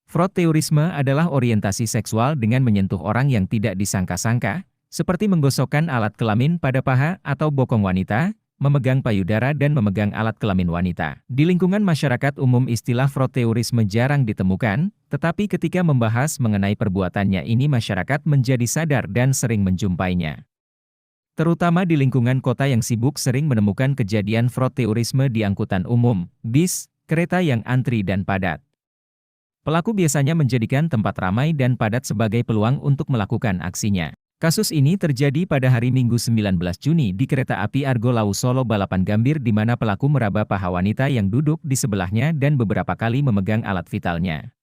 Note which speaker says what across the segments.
Speaker 1: Frotteurisme adalah orientasi seksual dengan menyentuh orang yang tidak disangka-sangka, seperti menggosokkan alat kelamin pada paha atau bokong wanita, memegang payudara dan memegang alat kelamin wanita. Di lingkungan masyarakat umum istilah frotteurisme jarang ditemukan, tetapi ketika membahas mengenai perbuatannya ini masyarakat menjadi sadar dan sering menjumpainya. Terutama di lingkungan kota yang sibuk sering menemukan kejadian frotteurisme di angkutan umum, bis, kereta yang antri dan padat. Pelaku biasanya menjadikan tempat ramai dan padat sebagai peluang untuk melakukan aksinya. Kasus ini terjadi pada hari Minggu 19 Juni di Kereta Api Argo Lau Solo Balapan Gambir di mana pelaku meraba paha wanita yang duduk di sebelahnya dan beberapa kali memegang alat vitalnya.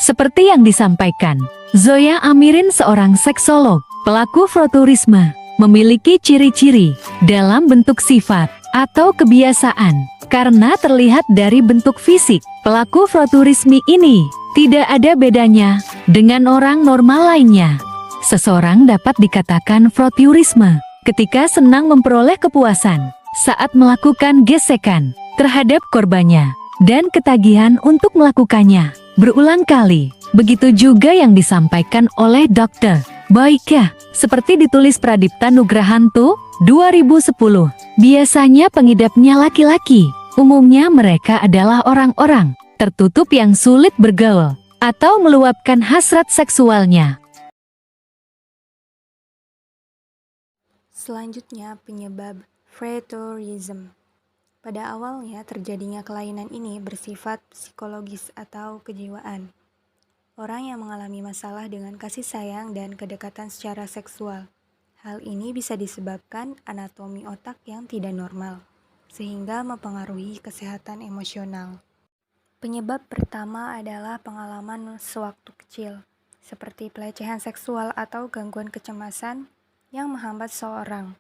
Speaker 2: Seperti yang disampaikan, Zoya Amirin seorang seksolog, pelaku frotteurisme, memiliki ciri-ciri dalam bentuk sifat atau kebiasaan. Karena terlihat dari bentuk fisik, pelaku frotteurisme ini tidak ada bedanya dengan orang normal lainnya. Seseorang dapat dikatakan frotteurisme ketika senang memperoleh kepuasan saat melakukan gesekan terhadap korbannya dan ketagihan untuk melakukannya berulang kali. Begitu juga yang disampaikan oleh Dr. Boyke, seperti ditulis Pradipta Nugrahanto, 2010. Biasanya pengidapnya laki-laki. Umumnya mereka adalah orang-orang tertutup yang sulit bergaul atau meluapkan hasrat seksualnya.
Speaker 3: Selanjutnya, penyebab frotteurism. Pada awalnya, terjadinya kelainan ini bersifat psikologis atau kejiwaan. Orang yang mengalami masalah dengan kasih sayang dan kedekatan secara seksual. Hal ini bisa disebabkan anatomi otak yang tidak normal, sehingga mempengaruhi kesehatan emosional. Penyebab pertama adalah pengalaman sewaktu kecil, seperti pelecehan seksual atau gangguan kecemasan yang menghambat seorang.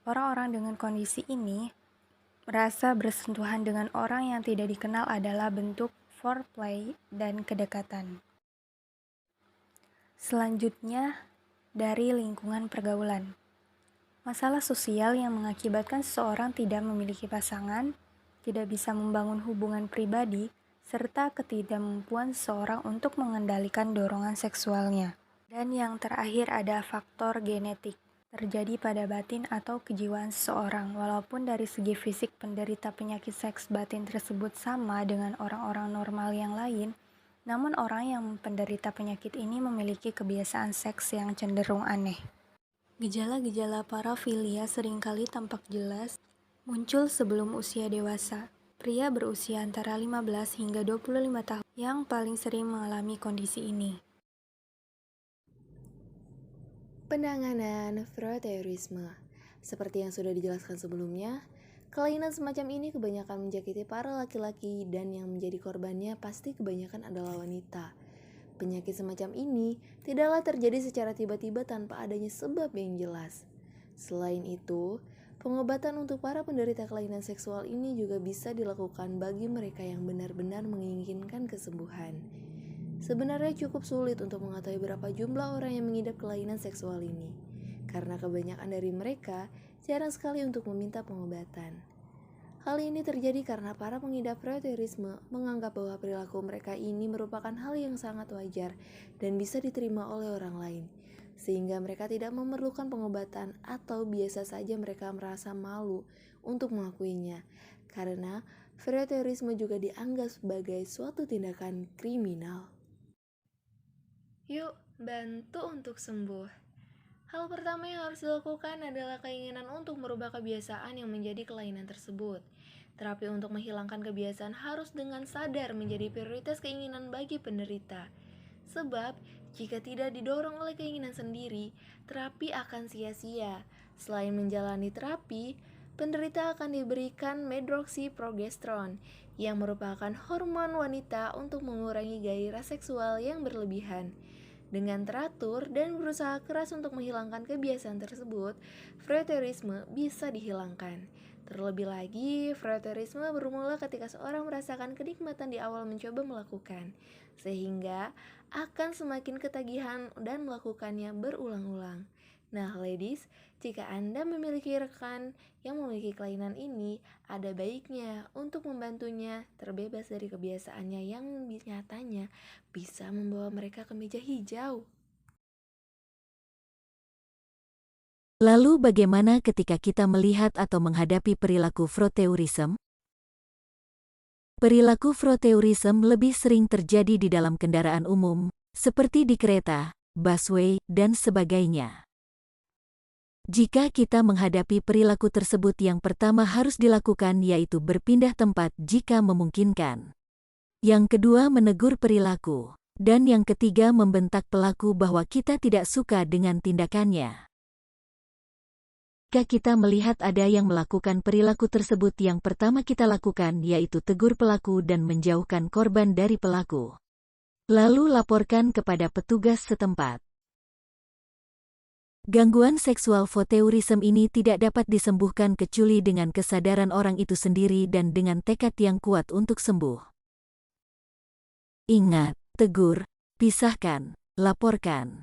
Speaker 3: Orang-orang dengan kondisi ini merasa bersentuhan dengan orang yang tidak dikenal adalah bentuk foreplay dan kedekatan. Selanjutnya, dari lingkungan pergaulan. Masalah sosial yang mengakibatkan seseorang tidak memiliki pasangan, tidak bisa membangun hubungan pribadi, serta ketidakmampuan seseorang untuk mengendalikan dorongan seksualnya. Dan yang terakhir ada faktor genetik. Terjadi pada batin atau kejiwaan seseorang, walaupun dari segi fisik penderita penyakit seks batin tersebut sama dengan orang-orang normal yang lain, namun orang yang penderita penyakit ini memiliki kebiasaan seks yang cenderung aneh. Gejala-gejala parafilia seringkali tampak jelas, muncul sebelum usia dewasa. Pria berusia antara 15 hingga 25 tahun yang paling sering mengalami kondisi ini.
Speaker 4: Penanganan frotteurisme. Seperti yang sudah dijelaskan sebelumnya, kelainan semacam ini kebanyakan menjakiti para laki-laki dan yang menjadi korbannya pasti kebanyakan adalah wanita. Penyakit semacam ini tidaklah terjadi secara tiba-tiba tanpa adanya sebab yang jelas. Selain itu, pengobatan untuk para penderita kelainan seksual ini juga bisa dilakukan bagi mereka yang benar-benar menginginkan kesembuhan. Sebenarnya cukup sulit untuk mengetahui berapa jumlah orang yang mengidap kelainan seksual ini, karena kebanyakan dari mereka jarang sekali untuk meminta pengobatan. Hal ini terjadi karena para pengidap frotteurisme menganggap bahwa perilaku mereka ini merupakan hal yang sangat wajar dan bisa diterima oleh orang lain. sehingga mereka tidak memerlukan pengobatan atau biasa saja mereka merasa malu untuk mengakuinya, karena voyeurisme juga dianggap sebagai suatu tindakan kriminal. Yuk, bantu untuk sembuh. Hal pertama yang harus dilakukan adalah keinginan untuk merubah kebiasaan yang menjadi kelainan tersebut. Terapi untuk menghilangkan kebiasaan harus dengan sadar menjadi prioritas keinginan bagi penderita. Sebab, jika tidak didorong oleh keinginan sendiri, terapi akan sia-sia. Selain menjalani terapi, penderita akan diberikan medroxyprogesterone yang merupakan hormon wanita untuk mengurangi gairah seksual yang berlebihan. Dengan teratur dan berusaha keras untuk menghilangkan kebiasaan tersebut, voyeurisme bisa dihilangkan. Terlebih lagi, voyeurisme bermula ketika seorang merasakan kenikmatan di awal mencoba melakukan, sehingga akan semakin ketagihan dan melakukannya berulang-ulang. Nah, ladies, jika Anda memiliki rekan yang memiliki kelainan ini, ada baiknya untuk membantunya terbebas dari kebiasaannya yang nyatanya bisa membawa mereka ke meja hijau.
Speaker 2: Lalu bagaimana ketika kita melihat atau menghadapi perilaku voyeurisme? Perilaku voyeurisme lebih sering terjadi di dalam kendaraan umum, seperti di kereta, busway, dan sebagainya. Jika kita menghadapi perilaku tersebut, yang pertama harus dilakukan yaitu berpindah tempat jika memungkinkan. Yang kedua, menegur perilaku. Dan yang ketiga, membentak pelaku bahwa kita tidak suka dengan tindakannya. Jika kita melihat ada yang melakukan perilaku tersebut, yang pertama kita lakukan yaitu tegur pelaku dan menjauhkan korban dari pelaku. Lalu laporkan kepada petugas setempat. Gangguan seksual voyeurisme ini tidak dapat disembuhkan kecuali dengan kesadaran orang itu sendiri dan dengan tekad yang kuat untuk sembuh. Ingat, tegur, pisahkan, laporkan.